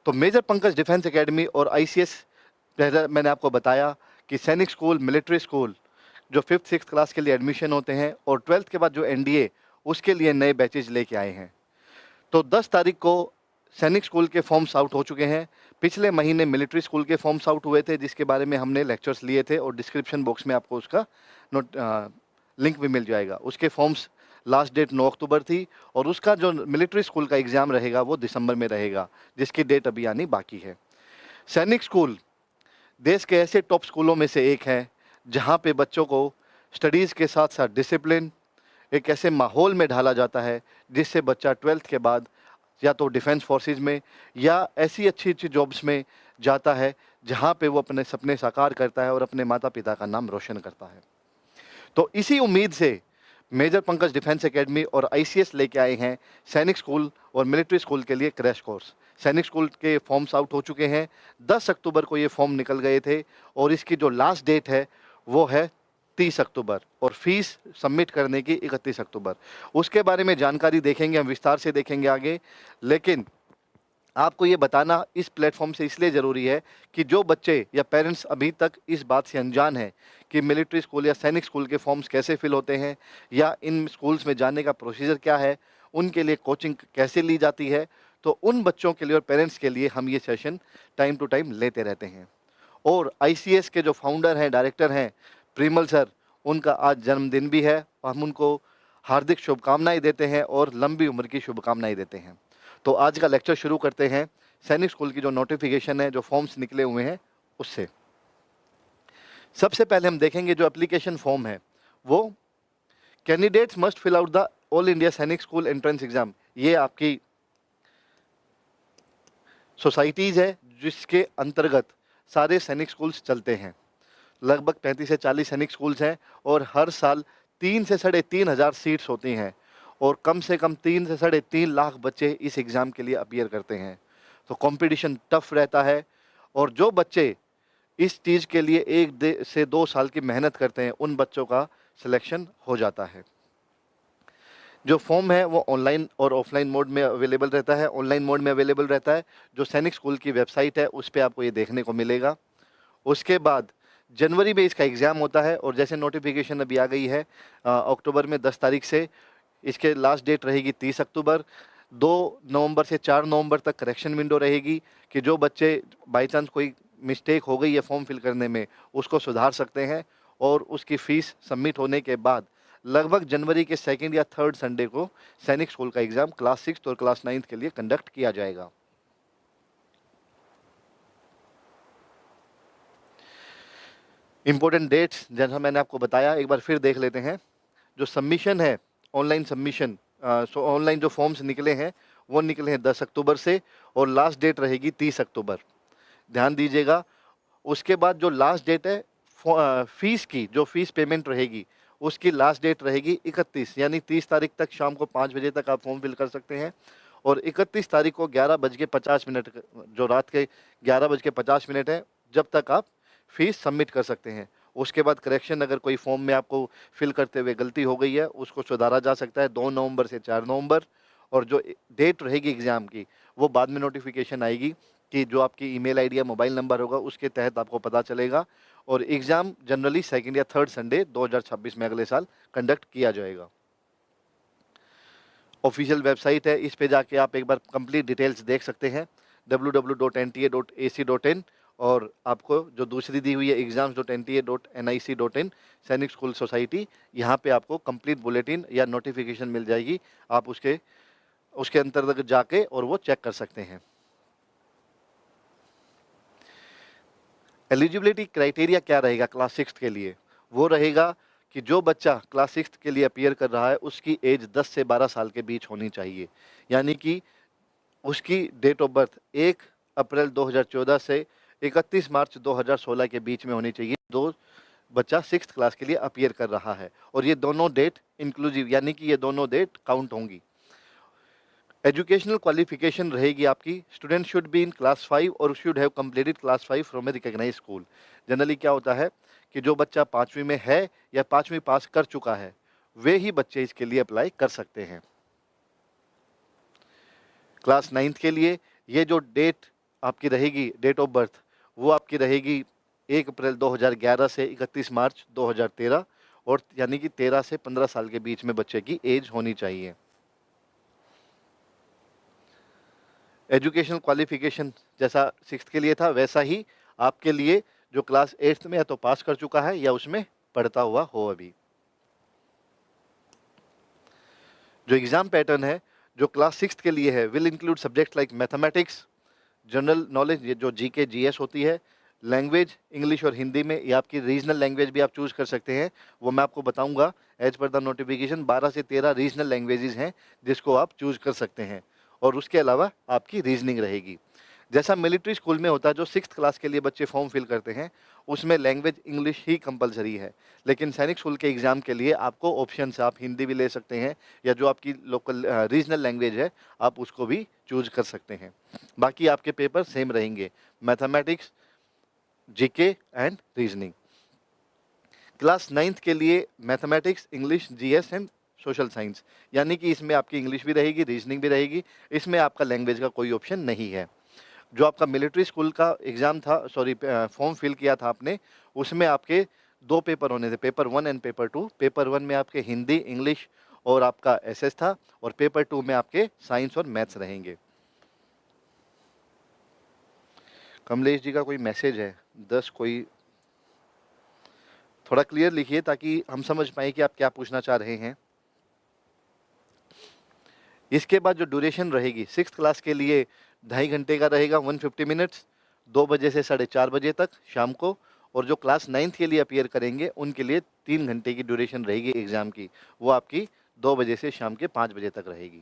तो major Pankaj defence academy और ICS, जैसा मैंने आपको बताया कि सैनिक स्कूल, मिलिट्री स्कूल जो 5th 6th क्लास के लिए एडमिशन होते हैं और 12th के बाद जो एनडीए उसके लिए नए बैचेज लेके आए हैं। तो 10 तारीख को सैनिक स्कूल के फॉर्म्स आउट हो चुके हैं। पिछले महीने मिलिट्री स्कूल के फॉर्म्स आउट हुए थे, जिसके बारे में हमने लेक्चर्स लिए थे और डिस्क्रिप्शन बॉक्स में आपको उसका लिंक भी मिल जाएगा। उसके फॉर्म्स लास्ट डेट 9 अक्टूबर थी और उसका जो मिलिट्री स्कूल का एग्ज़ाम रहेगा वो दिसंबर में रहेगा, जिसकी डेट अभी आनी बाकी है। सैनिक स्कूल देश के ऐसे टॉप स्कूलों में से एक है जहाँ पे बच्चों को स्टडीज़ के साथ साथ डिसिप्लिन, एक ऐसे माहौल में ढाला जाता है जिससे बच्चा 12th के बाद या तो डिफेंस फोर्सेस में या ऐसी अच्छी अच्छी जॉब्स में जाता है जहाँ पे वो अपने सपने साकार करता है और अपने माता पिता का नाम रोशन करता है। तो इसी उम्मीद से मेजर पंकज डिफेंस एकेडमी और आईसीएस लेके आए हैं सैनिक स्कूल और मिलिट्री स्कूल के लिए क्रैश कोर्स। सैनिक स्कूल के फॉर्म्स आउट हो चुके हैं, 10 अक्टूबर को ये फॉर्म निकल गए थे और इसकी जो लास्ट डेट है वो है 30 अक्टूबर और फीस सबमिट करने की 31 अक्टूबर। उसके बारे में जानकारी देखेंगे, हम विस्तार से देखेंगे आगे। लेकिन आपको ये बताना इस प्लेटफॉर्म से इसलिए ज़रूरी है कि जो बच्चे या पेरेंट्स अभी तक इस बात से अनजान हैं कि मिलिट्री स्कूल या सैनिक स्कूल के फॉर्म्स कैसे फिल होते हैं या इन स्कूल्स में जाने का प्रोसीजर क्या है, उनके लिए कोचिंग कैसे ली जाती है, तो उन बच्चों के लिए और पेरेंट्स के लिए हम ये सेशन टाइम टू टाइम लेते रहते हैं। और आईसीएस के जो फाउंडर हैं, डायरेक्टर हैं प्रिमल सर, उनका आज जन्मदिन भी है। हम उनको हार्दिक शुभकामनाएं देते हैं और लंबी उम्र की शुभकामनाएं देते हैं। तो आज का लेक्चर शुरू करते हैं सैनिक स्कूल की जो नोटिफिकेशन है, जो फॉर्म्स निकले हुए हैं उससे। सबसे पहले हम देखेंगे जो एप्लीकेशन फॉर्म है वो candidates must fill out the all India Sainik school entrance exam. ये आपकी सोसाइटीज़ है जिसके अंतर्गत सारे सैनिक स्कूल्स चलते हैं। लगभग 35 से 40 सैनिक स्कूल्स हैं और हर साल 3 से 3,500 सीट्स होती हैं और कम से कम 3 से 3.5 लाख बच्चे इस एग्ज़ाम के लिए अपीयर करते हैं। तो कंपटीशन टफ रहता है और जो बच्चे इस चीज़ के लिए 1 से 2 साल की मेहनत करते हैं उन बच्चों का सिलेक्शन हो जाता है। जो फॉर्म है वो ऑनलाइन और ऑफलाइन मोड में अवेलेबल रहता है। ऑनलाइन मोड में अवेलेबल रहता है, जो सैनिक स्कूल की वेबसाइट है उस पर आपको ये देखने को मिलेगा। उसके बाद जनवरी में इसका एग्ज़ाम होता है और जैसे नोटिफिकेशन अभी आ गई है अक्टूबर में 10 तारीख से, इसके लास्ट डेट रहेगी 30 अक्टूबर। 2 नवंबर से 4 नवंबर तक करेक्शन विंडो रहेगी कि जो बच्चे बाई चांस कोई मिस्टेक हो गई है फॉर्म फिल करने में उसको सुधार सकते हैं और उसकी फ़ीस सबमिट होने के बाद लगभग जनवरी के 2nd या 3rd संडे को सैनिक स्कूल का एग्ज़ाम क्लास 6th और क्लास 9th के लिए कंडक्ट किया जाएगा। इंपॉर्टेंट डेट्स जैसा मैंने आपको बताया एक बार फिर देख लेते हैं। जो सबमिशन है, ऑनलाइन सबमिशन, ऑनलाइन जो फॉर्म्स निकले हैं वो निकले हैं 10 अक्टूबर से और लास्ट डेट रहेगी 30 अक्टूबर, ध्यान दीजिएगा। उसके बाद जो लास्ट डेट है फीस की, जो फीस पेमेंट रहेगी उसकी लास्ट डेट रहेगी 31, यानी 30 तारीख तक शाम को 5 बजे तक आप फॉर्म फिल कर सकते हैं और 31 तारीख को 11:50, जो रात के 11:50 है, जब तक आप फीस सबमिट कर सकते हैं। उसके बाद करेक्शन, अगर कोई फॉर्म में आपको फिल करते हुए गलती हो गई है उसको सुधारा जा सकता है 2 नवंबर से 4 नवंबर। और जो डेट रहेगी एग्ज़ाम की वो बाद में नोटिफिकेशन आएगी कि जो आपकी ईमेल आईडी या मोबाइल नंबर होगा उसके तहत आपको पता चलेगा। और एग्ज़ाम जनरली 2nd या 3rd संडे 2026 में अगले साल कंडक्ट किया जाएगा। ऑफिशियल वेबसाइट है, इस पे जाके आप एक बार कंप्लीट डिटेल्स देख सकते हैं www.nta.ac.in। और आपको जो दूसरी दी हुई है exams.nta.nic.in सैनिक स्कूल सोसाइटी, यहाँ पे आपको कंप्लीट बुलेटिन या नोटिफिकेशन मिल जाएगी। आप उसके अंतर्गत जाके और वो चेक कर सकते हैं। एलिजिबिलिटी क्राइटेरिया क्या रहेगा क्लास 6th के लिए? वो रहेगा कि जो बच्चा क्लास 6th के लिए अपीयर कर रहा है उसकी एज 10 से 12 साल के बीच होनी चाहिए, यानी कि उसकी डेट ऑफ बर्थ 1 अप्रैल 2014 से 31 मार्च 2016 के बीच में होनी चाहिए। दो बच्चा 6th क्लास के लिए अपीयर कर रहा है और ये दोनों डेट इंक्लूसिव, यानी कि ये दोनों डेट काउंट होंगी। एजुकेशनल क्वालिफिकेशन रहेगी आपकी, student should be in class 5 और should have completed class 5 from a recognised school. Generally क्या होता है कि जो बच्चा 5वीं में है या 5वीं पास कर चुका है वे ही बच्चे इसके लिए अप्लाई कर सकते हैं। क्लास 9th के लिए ये जो डेट आपकी रहेगी डेट ऑफ बर्थ, वो आपकी रहेगी 1 अप्रैल 2011 से 31 मार्च 2013, और यानी कि 13 से 15 साल के बीच में बच्चे की एज होनी चाहिए। एजुकेशनल क्वालिफिकेशन जैसा 6th के लिए था वैसा ही आपके लिए जो क्लास 8th में या तो पास कर चुका है या उसमें पढ़ता हुआ हो अभी। जो एग्जाम पैटर्न है जो क्लास 6th के लिए है will include subject like mathematics, general knowledge, ये जो जीके जीएस होती है, लैंग्वेज इंग्लिश और हिंदी में, या आपकी रीजनल लैंग्वेज भी आप चूज कर सकते हैं, वो मैं आपको बताऊंगा एज पर द नोटिफिकेशन। 12 से 13 रीजनल लैंग्वेजेस हैं जिसको आप चूज कर सकते हैं, और उसके अलावा आपकी रीजनिंग रहेगी। जैसा मिलिट्री स्कूल में होता है, जो 6th क्लास के लिए बच्चे फॉर्म फिल करते हैं, उसमें लैंग्वेज इंग्लिश ही कंपलसरी है। लेकिन सैनिक स्कूल के एग्जाम के लिए आपको ऑप्शन से आप हिंदी भी ले सकते हैं, या जो आपकी लोकल रीजनल लैंग्वेज है आप उसको भी चूज कर सकते हैं। बाकी आपके पेपर सेम रहेंगे, mathematics, GK and reasoning. Class 9th के लिए mathematics, English, GS and social science, यानी कि इसमें आपकी इंग्लिश भी रहेगी, रीजनिंग भी रहेगी, इसमें आपका लैंग्वेज का कोई ऑप्शन नहीं है। जो आपका मिलिट्री स्कूल का एग्ज़ाम था, सॉरी फॉर्म फिल किया था आपने, उसमें आपके 2 पेपर होने थे, पेपर 1 एंड पेपर 2। पेपर 1 में आपके हिंदी, इंग्लिश और आपका एसएस था, और पेपर 2 में आपके साइंस और मैथ्स रहेंगे। कमलेश जी का कोई मैसेज है, 10 कोई, थोड़ा क्लियर लिखिए ताकि हम समझ पाएँ कि आप क्या पूछना चाह रहे हैं। इसके बाद जो ड्यूरेशन रहेगी 6th क्लास के लिए 2.5 घंटे का रहेगा, 150 मिनट्स, 2 बजे से 4:30 बजे तक शाम को। और जो क्लास 9th के लिए अपीयर करेंगे उनके लिए 3 घंटे की ड्यूरेशन रहेगी एग्ज़ाम की, वो आपकी 2 बजे से शाम के 5 बजे तक रहेगी।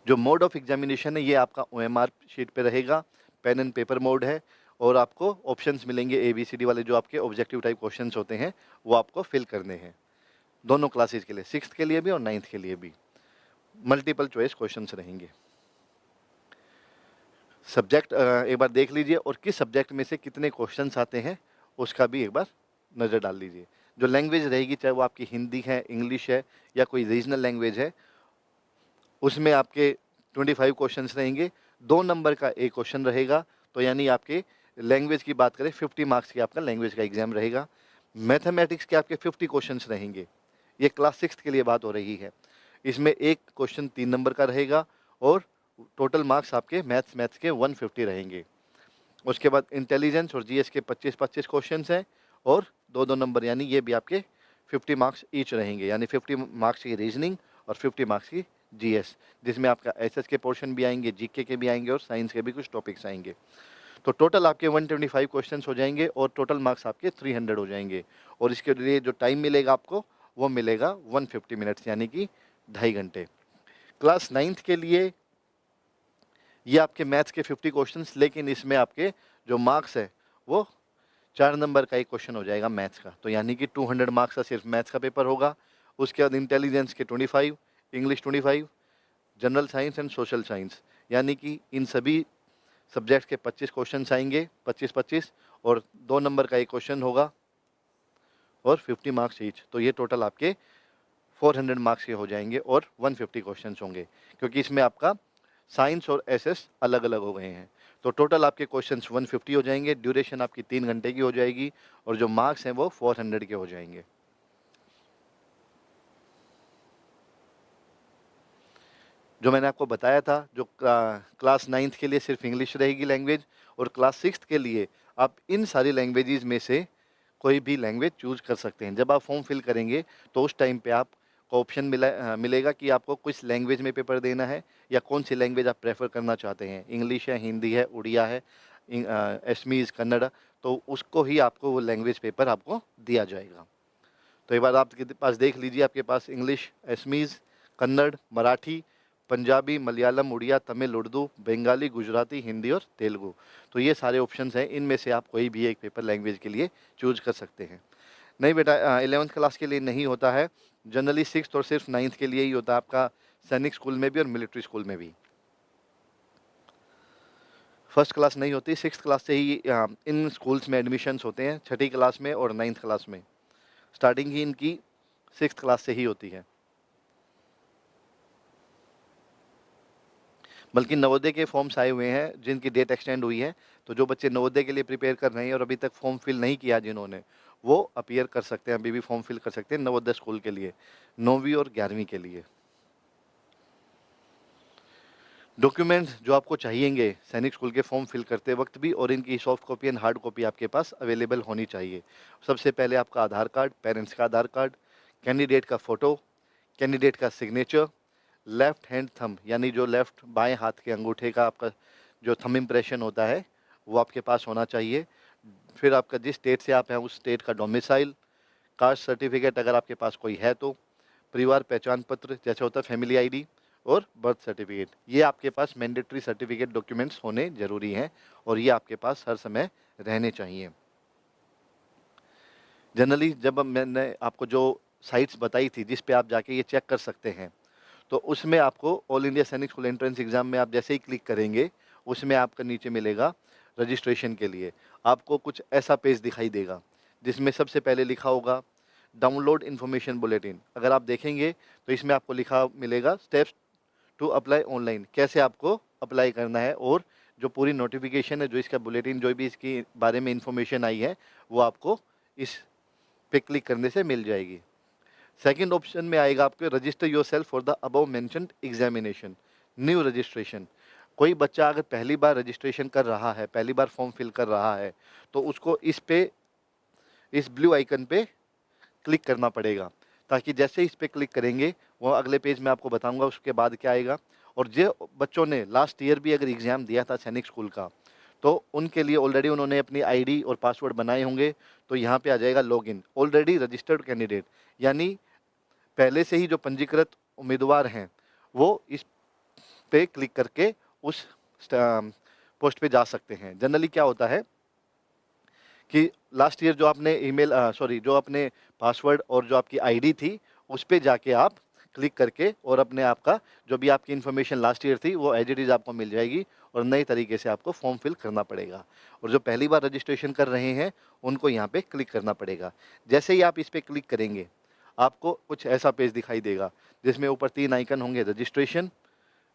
जो मोड ऑफ एग्जामिनेशन है ये आपका ओएमआर शीट पे रहेगा, पेन एंड पेपर मोड है, और आपको ऑप्शंस मिलेंगे ABCD वाले, जो आपके ऑब्जेक्टिव टाइप क्वेश्चंस होते हैं वो आपको फिल करने हैं, दोनों क्लासेस के लिए, 6th के लिए भी और 9th के लिए भी। मल्टीपल चॉइस क्वेश्चंस रहेंगे। सब्जेक्ट एक बार देख लीजिए, और किस सब्जेक्ट में से कितने क्वेश्चंस आते हैं उसका भी एक बार नज़र डाल लीजिए। जो लैंग्वेज रहेगी, चाहे वो आपकी हिंदी है, इंग्लिश है, या कोई रीजनल लैंग्वेज है, उसमें आपके 25 क्वेश्चंस रहेंगे। 2 नंबर का एक क्वेश्चन रहेगा, तो यानी आपके लैंग्वेज की बात करें 50 मार्क्स की आपका लैंग्वेज का एग्जाम रहेगा। मैथमेटिक्स के आपके 50 क्वेश्चंस रहेंगे, ये क्लास 6th के लिए बात हो रही है। इसमें एक क्वेश्चन 3 नंबर का रहेगा, और टोटल मार्क्स आपके मैथ्स के 150 रहेंगे। उसके बाद इंटेलिजेंस और जीएस के 25-25 क्वेश्चंस हैं, और 2-2 नंबर, यानी ये भी आपके 50 मार्क्स ईच रहेंगे, यानी 50 मार्क्स की रीजनिंग और 50 मार्क्स की जीएस, जिसमें आपका एसएस के पोर्शन भी आएंगे, जीके के भी आएंगे, और साइंस के भी कुछ टॉपिक्स आएंगे। तो टोटल आपके 125 क्वेश्चंस हो जाएंगे, और टोटल मार्क्स आपके 300 हो जाएंगे। और इसके लिए जो टाइम मिलेगा आपको, वो मिलेगा 150 मिनट्स, यानी कि 2.5 घंटे। क्लास 9th के लिए ये आपके मैथ्स के 50 क्वेश्चंस, लेकिन इसमें आपके जो मार्क्स है वो 4 नंबर का एक क्वेश्चन हो जाएगा मैथ्स का, तो यानी कि 200 मार्क्स का सिर्फ मैथ्स का पेपर होगा। उसके बाद इंटेलिजेंस के 25, English 25, general science and social science, यानी कि इन सभी सब्जेक्ट के 25 क्वेश्चंस आएंगे, 25-25, और 2 नंबर का एक क्वेश्चन होगा, और 50 मार्क्स ईच। तो ये टोटल आपके 400 मार्क्स के हो जाएंगे, और 150 क्वेश्चंस होंगे, क्योंकि इसमें आपका साइंस और एसएस अलग अलग हो गए हैं। तो टोटल आपके क्वेश्चंस 150 हो जाएंगे, ड्यूरेशन आपकी 3 घंटे की हो जाएगी, और जो मार्क्स हैं वो 400 के हो जाएंगे। जो मैंने आपको बताया था, जो क्लास 9th के लिए सिर्फ इंग्लिश रहेगी लैंग्वेज, और क्लास 6th के लिए आप इन सारी लैंग्वेजेस में से कोई भी लैंग्वेज चूज कर सकते हैं। जब आप फॉर्म फिल करेंगे तो उस टाइम पे आपको ऑप्शन मिलेगा कि आपको किस लैंग्वेज में पेपर देना है, या कौन सी लैंग्वेज आप प्रेफर करना चाहते हैं, इंग्लिश है, हिंदी है, उड़िया है, असमीज, कन्नड़, तो उसको ही आपको वो लैंग्वेज पेपर आपको दिया जाएगा। तो एक बार आपके पास देख लीजिए, आपके पास इंग्लिश, असमीज, कन्नड़, मराठी, पंजाबी, मलयालम, उड़िया, तमिल, उर्दू, बंगाली, गुजराती, हिंदी और तेलुगु, तो ये सारे ऑप्शंस हैं। इनमें से आप कोई भी एक पेपर लैंग्वेज के लिए चूज कर सकते हैं। नहीं बेटा, 11th क्लास के लिए नहीं होता है, जनरली 6th और सिर्फ 9th के लिए ही होता है, आपका सैनिक स्कूल में भी और मिलिट्री स्कूल में भी। फर्स्ट क्लास नहीं होती, 6th क्लास से ही इन स्कूल्स में एडमिशन्स होते हैं, 6ठी क्लास में और 9th क्लास में। स्टार्टिंग ही इनकी 6th क्लास से ही होती है। बल्कि नवोदय के फॉर्म्स आए हुए हैं जिनकी डेट एक्सटेंड हुई है, तो जो बच्चे नवोदय के लिए प्रिपेयर कर रहे हैं और अभी तक फॉर्म फिल नहीं किया जिन्होंने, वो अपीयर कर सकते हैं, अभी भी फॉर्म फिल कर सकते हैं नवोदय स्कूल के लिए, 9वीं और 11वीं के लिए। डॉक्यूमेंट्स जो आपको चाहिएंगे सैनिक स्कूल के फॉर्म फिल करते वक्त भी, और इनकी soft copy and hard copy आपके पास अवेलेबल होनी चाहिए। सबसे पहले आपका आधार कार्ड, पेरेंट्स का आधार कार्ड, कैंडिडेट का फ़ोटो, कैंडिडेट का सिग्नेचर, लेफ्ट हैंड थंब यानी जो लेफ्ट बाएं हाथ के अंगूठे का आपका जो थंब इम्प्रेशन होता है वो आपके पास होना चाहिए। फिर आपका जिस स्टेट से आप हैं उस स्टेट का डोमिसाइल, कास्ट सर्टिफिकेट अगर आपके पास कोई है तो, परिवार पहचान पत्र जैसे होता है फैमिली आईडी, और बर्थ सर्टिफिकेट। ये आपके पास मैंडेटरी सर्टिफिकेट डॉक्यूमेंट्स होने ज़रूरी हैं और ये आपके पास हर समय रहने चाहिए। जनरली जब मैंने आपको जो साइट्स बताई थी जिस पे आप जाके ये चेक कर सकते हैं, तो उसमें आपको all India Sainik school entrance exam में आप जैसे ही क्लिक करेंगे, उसमें आपका नीचे मिलेगा रजिस्ट्रेशन के लिए। आपको कुछ ऐसा पेज दिखाई देगा, जिसमें सबसे पहले लिखा होगा डाउनलोड इन्फॉर्मेशन बुलेटिन। अगर आप देखेंगे तो इसमें आपको लिखा मिलेगा स्टेप्स टू अप्लाई ऑनलाइन, कैसे आपको अप्लाई करना है, और जो पूरी नोटिफिकेशन है, जो इसका बुलेटिन, जो भी इसके बारे में इन्फॉर्मेशन आई है, वो आपको इस पे क्लिक करने से मिल जाएगी। सेकंड ऑप्शन में आएगा आपके register yourself for the above mentioned examination, new registration. कोई बच्चा अगर पहली बार रजिस्ट्रेशन कर रहा है, पहली बार फॉर्म फिल कर रहा है, तो उसको इस ब्लू आइकन पे क्लिक करना पड़ेगा, ताकि जैसे ही इस पे क्लिक करेंगे, वो अगले पेज में आपको बताऊंगा उसके बाद क्या आएगा। और जो बच्चों ने लास्ट ईयर भी अगर एग्ज़ाम दिया था सैनिक स्कूल का, तो उनके लिए ऑलरेडी उन्होंने अपनी आईडी और पासवर्ड बनाए होंगे, तो यहाँ पे आ जाएगा लॉगिन ऑलरेडी रजिस्टर्ड कैंडिडेट, यानी पहले से ही जो पंजीकृत उम्मीदवार हैं वो इस पे क्लिक करके उस पोस्ट पे जा सकते हैं। जनरली क्या होता है कि लास्ट ईयर जो आपने जो आपने पासवर्ड और जो आपकी आईडी थी, उस पे जाके आप क्लिक करके और अपने आप का जो भी आपकी इन्फॉर्मेशन लास्ट ईयर थी वो एज इट इज़ आपको मिल जाएगी, और नए तरीके से आपको फॉर्म फिल करना पड़ेगा। और जो पहली बार रजिस्ट्रेशन कर रहे हैं उनको यहाँ पे क्लिक करना पड़ेगा। जैसे ही आप इस पर क्लिक करेंगे, आपको कुछ ऐसा पेज दिखाई देगा जिसमें ऊपर 3 आइकन होंगे, registration,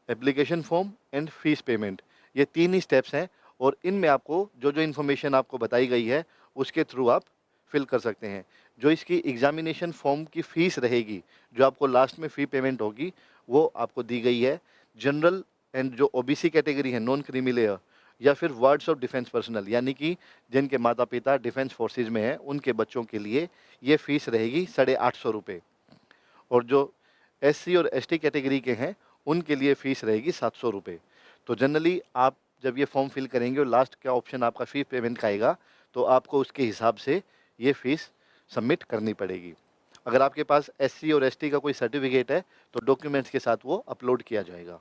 application form and fees payment. ये 3 ही स्टेप्स हैं, और इनमें आपको जो जो इन्फॉर्मेशन आपको बताई गई है उसके थ्रू आप फिल कर सकते हैं। जो इसकी एग्जामिनेशन फॉर्म की फ़ीस रहेगी, जो आपको लास्ट में फ़ी पेमेंट होगी, वो आपको दी गई है। जनरल एंड जो ओबीसी कैटेगरी है, नॉन क्रीमी लेयर, या फिर वार्ड्स ऑफ डिफेंस पर्सनल, यानी कि जिनके माता पिता डिफेंस फोर्सेज में हैं, उनके बच्चों के लिए ये फ़ीस रहेगी 850 रुपये। और जो एससी और एसटी कैटेगरी के हैं उनके लिए फ़ीस रहेगी 700 रुपये। तो जनरली आप जब ये फॉर्म फिल करेंगे और लास्ट का ऑप्शन आपका फ़ी पेमेंट का आएगा, तो आपको उसके हिसाब से ये फ़ीस सबमिट करनी पड़ेगी। अगर आपके पास एससी और एसटी का कोई सर्टिफिकेट है तो डॉक्यूमेंट्स के साथ वो अपलोड किया जाएगा।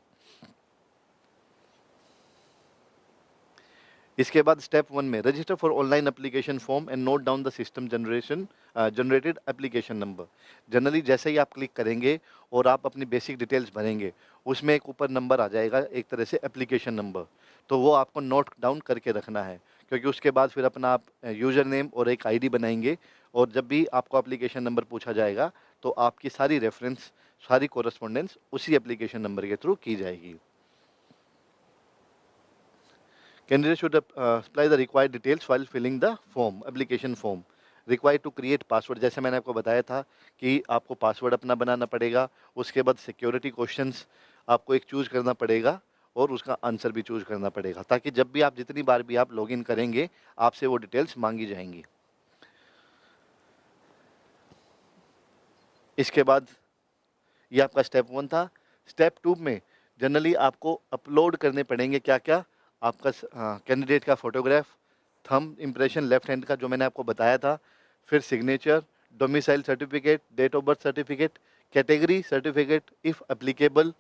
इसके बाद स्टेप 1 में register for online application form and note down the system generated application number. Generally जैसे ही आप क्लिक करेंगे और आप अपनी बेसिक डिटेल्स भरेंगे, उसमें एक ऊपर नंबर आ जाएगा, एक तरह से एप्लीकेशन नंबर, तो वो आपको नोट डाउन करके रखना है, क्योंकि उसके बाद फिर अपना आप यूज़र नेम और एक आईडी बनाएंगे, और जब भी आपको एप्लीकेशन नंबर पूछा जाएगा तो आपकी सारी रेफरेंस, सारी कोरस्पॉन्डेंस उसी एप्लीकेशन नंबर के थ्रू की जाएगी। Candidate should supply the required details while filling the form, application form. Required to create password, जैसे मैंने आपको बताया था कि आपको पासवर्ड अपना बनाना पड़ेगा, उसके बाद सिक्योरिटी क्वेश्चंस आपको एक चूज़ करना पड़ेगा, और उसका आंसर भी चूज़ करना पड़ेगा, ताकि जब भी आप जितनी बार भी आप लॉगिन करेंगे, आपसे वो डिटेल्स मांगी जाएंगी। इसके बाद ये आपका स्टेप 1 था। स्टेप 2 में जनरली आपको अपलोड करने पड़ेंगे क्या क्या, आपका कैंडिडेट का photograph, thumb impression left hand का जो मैंने आपको बताया था, फिर signature, domicile certificate, date of birth certificate, category certificate if applicable,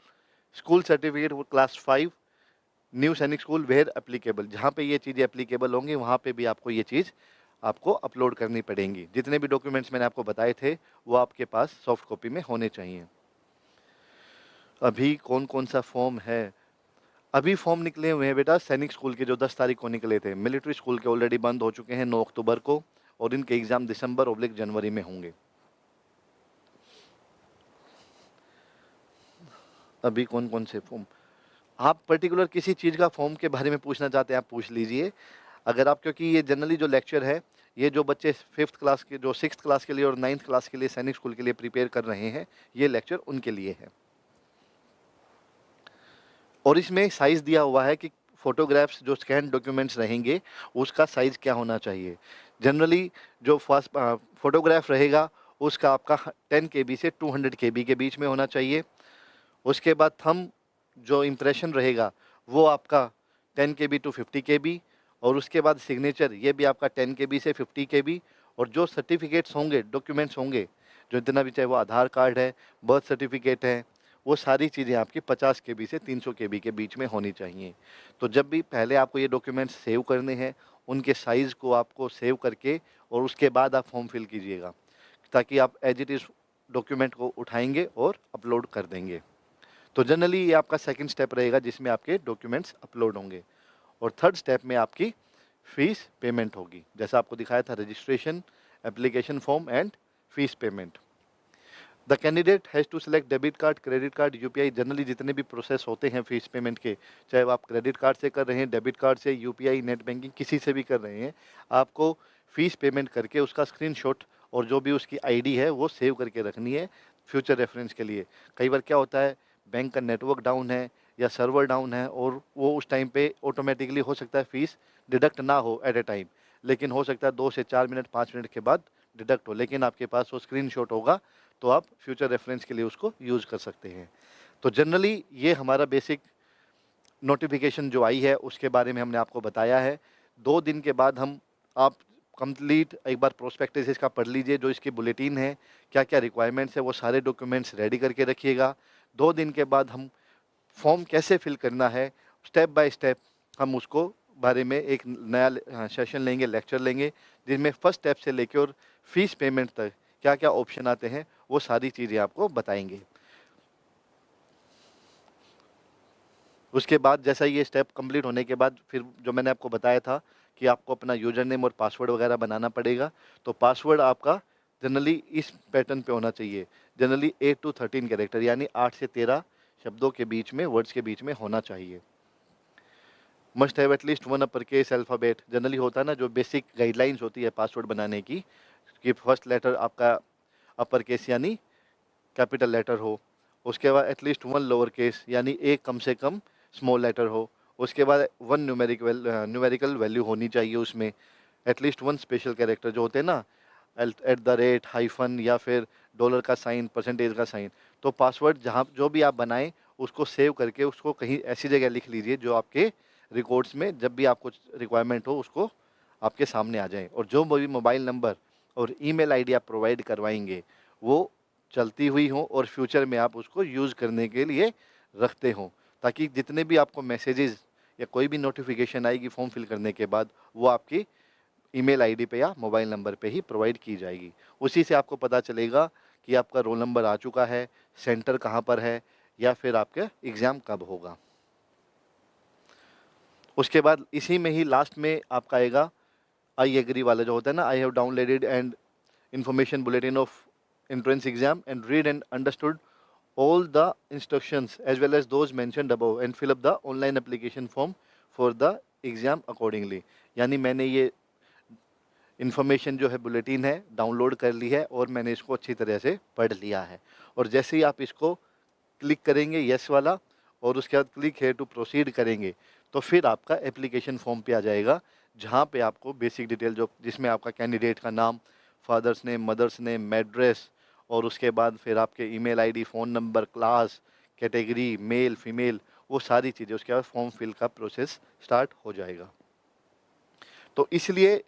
school certificate वो class 5, new Sainik school where applicable, जहाँ पे ये चीज़ें एप्लीकेबल होंगी वहाँ पे भी आपको ये चीज़ आपको अपलोड करनी पड़ेंगी। जितने भी डॉक्यूमेंट्स मैंने आपको बताए थे वो आपके पास सॉफ्ट कॉपी में होने चाहिए। अभी कौन कौन सा फॉर्म है, अभी फॉर्म निकले हुए हैं बेटा सैनिक स्कूल के, जो 10 तारीख को निकले थे। मिलिट्री स्कूल के ऑलरेडी बंद हो चुके हैं 9 अक्टूबर को, और इनके एग्ज़ाम दिसंबर/जनवरी में होंगे। अभी कौन कौन से फॉर्म, आप पर्टिकुलर किसी चीज़ का फॉर्म के बारे में पूछना चाहते हैं, आप पूछ लीजिए। अगर आप, क्योंकि ये जनरली जो लेक्चर है, ये जो बच्चे 5th क्लास के, जो 6th क्लास के लिए और 9th क्लास के लिए सैनिक स्कूल के लिए प्रिपेयर कर रहे हैं, ये लेक्चर उनके लिए है। और इसमें साइज़ दिया हुआ है कि फ़ोटोग्राफ्स जो स्कैन डॉक्यूमेंट्स रहेंगे, उसका साइज़ क्या होना चाहिए। जनरली जो फर्स्ट फ़ोटोग्राफ रहेगा, उसका आपका 10 केबी से 200 केबी के बीच में होना चाहिए। उसके बाद थंब जो इम्प्रेशन रहेगा, वो आपका 10 केबी टू 50 केबी, और उसके बाद सिग्नेचर, ये भी आपका 10 केबी से 50 केबी। और जो सर्टिफिकेट्स होंगे, डॉक्यूमेंट्स होंगे, जो इतना भी, चाहे वो आधार कार्ड है, बर्थ सर्टिफिकेट है, वो सारी चीज़ें आपकी 50 केबी से 300 केबी के बीच में होनी चाहिए। तो जब भी पहले आपको ये डॉक्यूमेंट्स सेव करने हैं, उनके साइज़ को आपको सेव करके और उसके बाद आप फॉर्म फिल कीजिएगा, ताकि आप एज इट इज़ डॉक्यूमेंट को उठाएँगे और अपलोड कर देंगे। तो जनरली ये आपका सेकंड स्टेप रहेगा, जिसमें आपके डॉक्यूमेंट्स अपलोड होंगे। और थर्ड स्टेप में आपकी फ़ीस पेमेंट होगी। जैसा आपको दिखाया था, registration, application form and fees payment. The candidate has to select debit card, credit card, UPI. Generally जितने भी प्रोसेस होते हैं फीस पेमेंट के, चाहे वो आप क्रेडिट कार्ड से कर रहे हैं, डेबिट कार्ड से, यूपीआई, नेट बैंकिंग, किसी से भी कर रहे हैं, आपको फ़ीस पेमेंट करके उसका स्क्रीनशॉट और जो भी उसकी आईडी है वो सेव करके रखनी है फ्यूचर रेफरेंस के लिए। कई बार क्या होता है, बैंक का नेटवर्क डाउन है या सर्वर डाउन है, और वो उस टाइम पे ऑटोमेटिकली हो सकता है फ़ीस डिडक्ट ना हो एट ए टाइम, लेकिन हो सकता है 2 से 4 मिनट, 5 मिनट के बाद डिडक्ट हो, लेकिन आपके पास वो स्क्रीनशॉट होगा, तो आप फ्यूचर रेफरेंस के लिए उसको यूज़ कर सकते हैं। तो जनरली ये हमारा बेसिक नोटिफिकेशन जो आई है, उसके बारे में हमने आपको बताया है। 2 दिन के बाद आप कंप्लीट एक बार प्रोस्पेक्टस इसका पढ़ लीजिए, जो इसकी बुलेटिन है, क्या-क्या रिक्वायरमेंट्स है, वो सारे डॉक्यूमेंट्स रेडी करके रखिएगा। 2 दिन के बाद हम फॉर्म कैसे फिल करना है, स्टेप बाय स्टेप हम उसको बारे में एक नया सेशन लेंगे, लेक्चर लेंगे, जिसमें फर्स्ट स्टेप से लेके और फीस पेमेंट तक क्या-क्या ऑप्शन आते हैं, वो सारी चीज़ें आपको बताएँगे। उसके बाद जैसा ये स्टेप कंप्लीट होने के बाद, फिर जो मैंने आपको बताया था कि आपको अपना यूज़र नेम और पासवर्ड वगैरह बनाना पड़ेगा। तो पासवर्ड आपका जनरली इस पैटर्न पे होना चाहिए। जनरली 8 टू 13 कैरेक्टर, यानी 8 से 13 शब्दों के बीच में, वर्ड्स के बीच में होना चाहिए। Must have at least 1 upper case alphabet. Generally होता है ना, जो बेसिक गाइडलाइंस होती है पासवर्ड बनाने की, कि फर्स्ट लेटर आपका अपर केस यानी कैपिटल लेटर हो। उसके बाद एटलीस्ट 1 लोअर केस, यानी एक कम से कम स्मॉल लेटर हो। उसके बाद 1 न्यूमेरिकल वैल्यू होनी चाहिए उसमें। एटलीस्ट 1 स्पेशल कैरेक्टर, जो होते हैं ना, एट द रेट, हाइफन, या फिर डॉलर का साइन, परसेंटेज का साइन। तो पासवर्ड जहाँ जो भी आप बनाएं, उसको सेव करके उसको कहीं ऐसी जगह लिख लीजिए जो आपके रिकॉर्ड्स में जब भी आपको रिक्वायरमेंट हो, उसको आपके सामने आ जाए। और जो भी मोबाइल नंबर और ईमेल आईडी आप प्रोवाइड करवाएंगे, वो चलती हुई हो और फ्यूचर में आप उसको यूज़ करने के लिए रखते हों, ताकि जितने भी आपको मैसेजेस या कोई भी नोटिफिकेशन आएगी फॉर्म फिल करने के बाद, वो आपकी ईमेल आईडी पे या मोबाइल नंबर पे ही प्रोवाइड की जाएगी। उसी से आपको पता चलेगा कि आपका रोल नंबर आ चुका है, सेंटर कहाँ पर है, या फिर आपका एग्ज़ाम कब होगा। उसके बाद इसी में ही लास्ट में आपका आएगा आई एग्री वाला, जो होता है ना, I have downloaded and information bulletin of entrance exam and read and understood all the instructions as well as those mentioned above and fill up the online application form for the exam accordingly। यानी मैंने ये information जो है, bulletin है, download कर ली है और मैंने इसको अच्छी तरह से पढ़ लिया है। और जैसे ही आप इसको क्लिक करेंगे यस वाला, और उसके बाद क्लिक है टू प्रोसीड करेंगे, तो फिर आपका एप्लीकेशन फॉर्म पे आ जाएगा, जहाँ पे आपको बेसिक डिटेल, जो जिसमें आपका कैंडिडेट का नाम, father's name, mother's name, address, और उसके बाद फिर आपके email ID, phone number, class, category, male female, वो सारी चीज़ें, उसके बाद फॉर्म फिल का प्रोसेस स्टार्ट हो जाएगा। तो इसलिए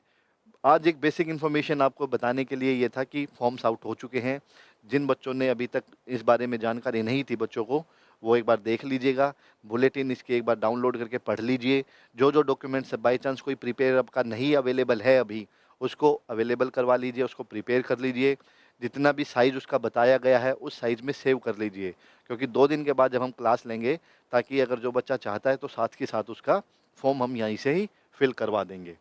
आज एक बेसिक इन्फॉर्मेशन आपको बताने के लिए ये था कि फॉर्म्स आउट हो चुके हैं। जिन बच्चों ने अभी तक इस बारे में जानकारी नहीं थी बच्चों को, वो एक बार देख लीजिएगा। बुलेटिन इसके एक बार डाउनलोड करके पढ़ लीजिए। जो जो डॉक्यूमेंट्स बाई चांस कोई प्रिपेयर आपका नहीं अवेलेबल है अभी, उसको अवेलेबल करवा लीजिए, उसको प्रिपेयर कर लीजिए। जितना भी साइज़ उसका बताया गया है, उस साइज़ में सेव कर लीजिए, क्योंकि 2 दिन के बाद जब हम क्लास लेंगे, ताकि अगर जो बच्चा चाहता है तो साथ के साथ उसका फॉर्म हम यहीं से ही फिल करवा देंगे।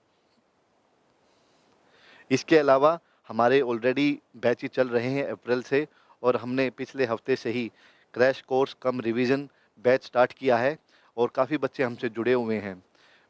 इसके अलावा हमारे ऑलरेडी बैचेज चल रहे हैं अप्रैल से, और हमने पिछले हफ्ते से ही क्रैश कोर्स कम रिवीजन बैच स्टार्ट किया है। और काफ़ी बच्चे हमसे जुड़े हुए हैं।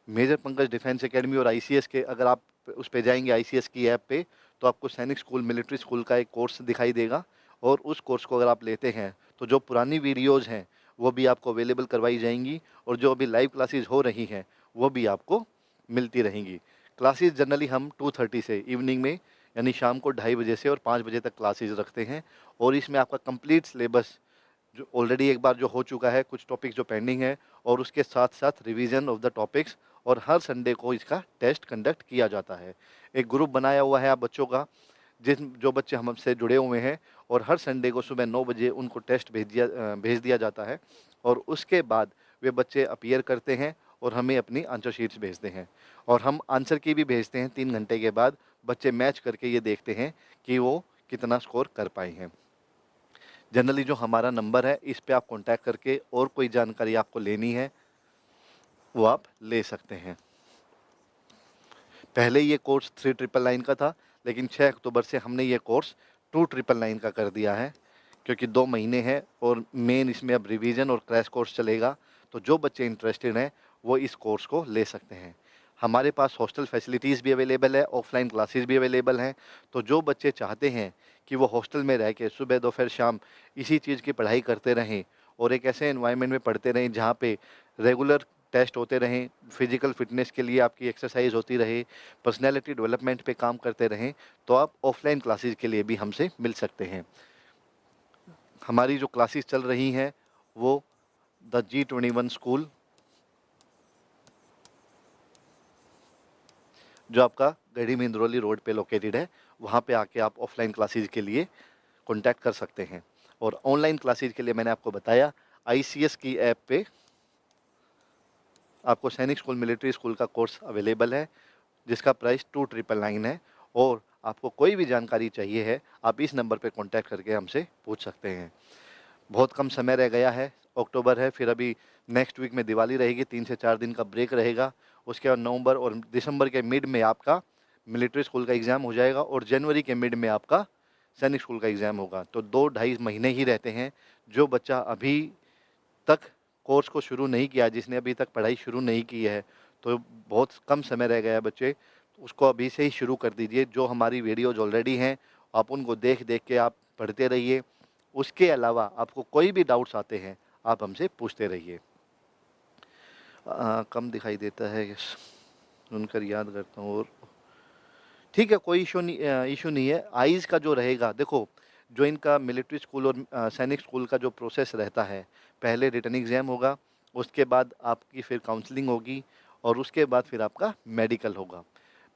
मेजर पंकज डिफेंस एकेडमी और आईसीएस के, अगर आप उस पे जाएंगे आईसीएस की ऐप पे, तो आपको सैनिक स्कूल मिलिट्री स्कूल का एक कोर्स दिखाई देगा, और उस कोर्स को अगर आप लेते हैं तो जो पुरानी वीडियोज़ हैं वो भी आपको अवेलेबल करवाई जाएंगी, और जो अभी लाइव क्लासेस हो रही हैं वो भी आपको मिलती रहेंगी। क्लासेस जनरली हम 2:30 से इवनिंग में, यानी शाम को 2:30 बजे से और 5 बजे तक क्लासेस रखते हैं, और इसमें आपका कंप्लीट सिलेबस जो ऑलरेडी एक बार जो हो चुका है, कुछ टॉपिक्स जो पेंडिंग है, और उसके साथ साथ रिवीजन ऑफ द टॉपिक्स, और हर संडे को इसका टेस्ट कंडक्ट किया जाता है। एक ग्रुप बनाया हुआ है आप बच्चों का, जो बच्चे हमसे जुड़े हुए हैं, और हर संडे को सुबह 9 बजे उनको टेस्ट भेज दिया जाता है, और उसके बाद वे बच्चे अपीयर करते हैं और हमें अपनी आंसर शीट्स भेजते हैं, और हम आंसर की भी भेजते हैं। 3 घंटे के बाद बच्चे मैच करके ये देखते हैं कि वो कितना स्कोर कर पाए हैं। जनरली जो हमारा नंबर है, इस पे आप कॉन्टैक्ट करके और कोई जानकारी आपको लेनी है वो आप ले सकते हैं। पहले ये कोर्स 3999 का था, लेकिन 6 अक्टूबर से हमने ये कोर्स 2999 का कर दिया है, क्योंकि 2 महीने हैं और मेन इसमें अब रिवीजन और क्रैश कोर्स चलेगा। तो जो बच्चे इंटरेस्टेड हैं वो इस कोर्स को ले सकते हैं। हमारे पास हॉस्टल फैसिलिटीज़ भी अवेलेबल है, ऑफलाइन क्लासेस भी अवेलेबल हैं। तो जो बच्चे चाहते हैं कि वो हॉस्टल में रह के सुबह दोपहर शाम इसी चीज़ की पढ़ाई करते रहें, और एक ऐसे एनवायरनमेंट में पढ़ते रहें जहाँ पे रेगुलर टेस्ट होते रहें, फिजिकल फिटनेस के लिए आपकी एक्सरसाइज होती रहे, पर्सनैलिटी डेवलपमेंट पे काम करते रहें, तो आप ऑफलाइन क्लासेस के लिए भी हमसे मिल सकते हैं। हमारी जो क्लासेस चल रही हैं वो द G21 स्कूल, जो आपका गढ़ी मिंदरौली रोड पे लोकेटेड है, वहाँ पे आके आप ऑफलाइन क्लासेस के लिए कॉन्टैक्ट कर सकते हैं। और ऑनलाइन क्लासेस के लिए मैंने आपको बताया, आईसीएस की ऐप पे आपको सैनिक स्कूल मिलिट्री स्कूल का कोर्स अवेलेबल है, जिसका प्राइस 2999 है, और आपको कोई भी जानकारी चाहिए है आप इस नंबर पे कांटेक्ट करके हमसे पूछ सकते हैं। बहुत कम समय रह गया है, अक्टूबर है, फिर अभी नेक्स्ट वीक में दिवाली रहेगी, 3 से 4 दिन का ब्रेक रहेगा। उसके बाद नवंबर और दिसंबर के मिड में आपका मिलिट्री स्कूल का एग्ज़ाम हो जाएगा, और जनवरी के मिड में आपका सैनिक स्कूल का एग्ज़ाम होगा। तो 2-2.5 महीने ही रहते हैं। जो बच्चा अभी तक कोर्स को शुरू नहीं किया, जिसने अभी तक पढ़ाई शुरू नहीं की है, तो बहुत कम समय रह गया है बच्चे, तो उसको अभी से ही शुरू कर दीजिए। जो हमारी वीडियोज़ ऑलरेडी हैं आप उनको देख देख के आप पढ़ते रहिए। उसके अलावा आपको कोई भी डाउट्स आते हैं आप हमसे पूछते रहिए। कम दिखाई देता है, सुनकर याद करता हूँ, और ठीक है, कोई इशू नहीं है। आइज़ का जो रहेगा, देखो जो इनका मिलिट्री स्कूल और सैनिक स्कूल का जो प्रोसेस रहता है, पहले रिटन एग्ज़ाम होगा, उसके बाद आपकी फिर काउंसलिंग होगी, और उसके बाद फिर आपका मेडिकल होगा।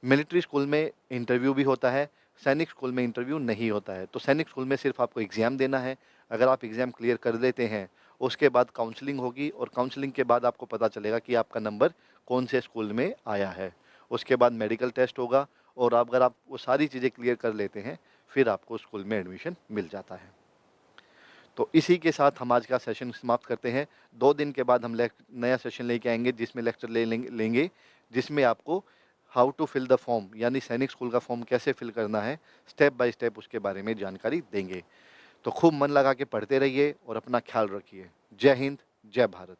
मिलिट्री स्कूल में इंटरव्यू भी होता है, सैनिक स्कूल में इंटरव्यू नहीं होता है। तो सैनिक स्कूल में सिर्फ आपको एग्ज़ाम देना है। अगर आप एग्ज़ाम क्लियर कर लेते हैं, उसके बाद काउंसलिंग होगी, और काउंसलिंग के बाद आपको पता चलेगा कि आपका नंबर कौन से स्कूल में आया है। उसके बाद मेडिकल टेस्ट होगा, और अगर आप वो सारी चीज़ें क्लियर कर लेते हैं, फिर आपको स्कूल में एडमिशन मिल जाता है। तो इसी के साथ हम आज का सेशन समाप्त करते हैं। 2 दिन के बाद हम नया सेशन लेके आएंगे, जिसमें लेक्चर लेंगे, जिसमें आपको how to fill the form, यानी सैनिक स्कूल का फॉर्म कैसे फिल करना है, स्टेप बाय स्टेप उसके बारे में जानकारी देंगे। तो खूब मन लगा के पढ़ते रहिए और अपना ख्याल रखिए। जय हिंद, जय भारत।